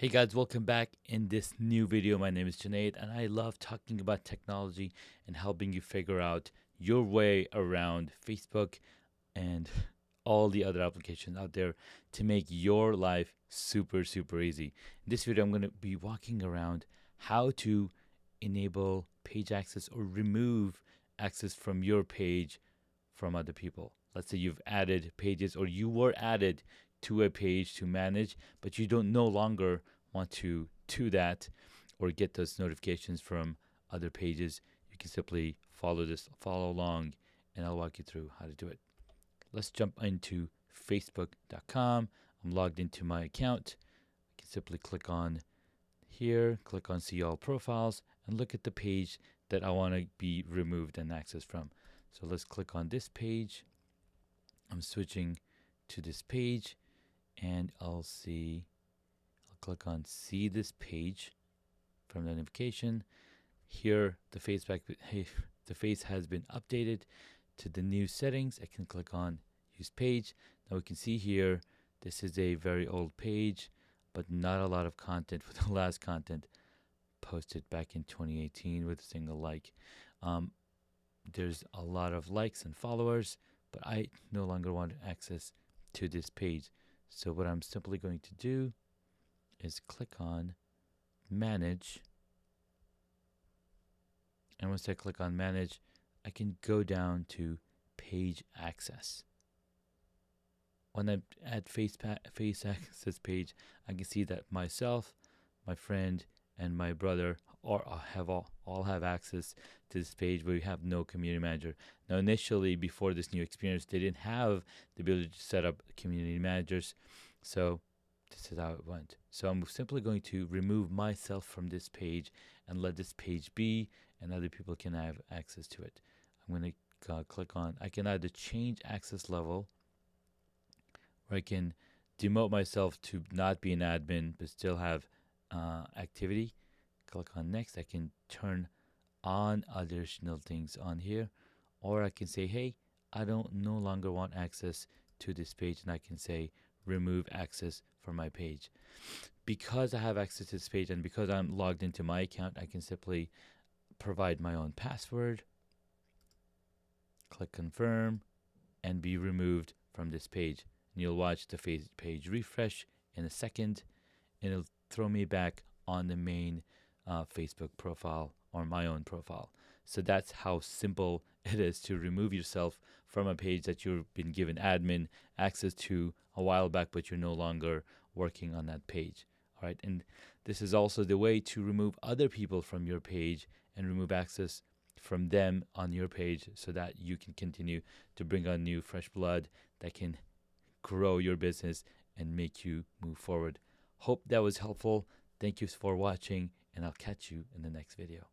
Hey guys, welcome back. In this new video, my name is Junaid and I love talking about technology and helping you figure out your way around Facebook and all the other applications out there to make your life super easy. In this video, I'm going to be walking around how to enable page access or remove access from your page from other people. Let's say you've added pages or you were added to a page to manage, but you don't no longer want to do that or get those notifications from other pages. You can simply follow along, and I'll walk you through how to do it. Let's jump into facebook.com. I'm logged into my account. I can simply click on here, click on see all profiles, and look at the page that I want to be removed and accessed from. So let's click on this page. I'm switching to this page, and I'll click on see this page from the notification. Here, the face has been updated to the new settings. I can click on use page. Now we can see here, this is a very old page, but not a lot of content for the last content posted back in 2018 with a single like. There's a lot of likes and followers, but I no longer want access to this page. So what I'm simply going to do is click on manage. And once I click on manage, I can go down to page access. When I'm at face access page, I can see that myself, my friend, and my brother all have access to this page, but we have no community manager. Now, initially, before this new experience, they didn't have the ability to set up community managers. So this is how it went. So I'm simply going to remove myself from this page and let this page be, and other people can have access to it. I'm going to click on, I can either change access level, or I can demote myself to not be an admin but still have activity. Click on next. I can turn on additional things on here, or I can say, hey, I don't no longer want access to this page, and I can say remove access from my page. Because I have access to this page and because I'm logged into my account, I can simply provide my own password, click confirm, and be removed from this page. And you'll watch the page refresh in a second, and it'll throw me back on the main Facebook profile or my own profile. So that's how simple it is to remove yourself from a page that you've been given admin access to a while back, but you're no longer working on that page. All right, and this is also the way to remove other people from your page and remove access from them on your page so that you can continue to bring on new fresh blood that can grow your business and make you move forward. Hope that was helpful. Thank you for watching, and I'll catch you in the next video.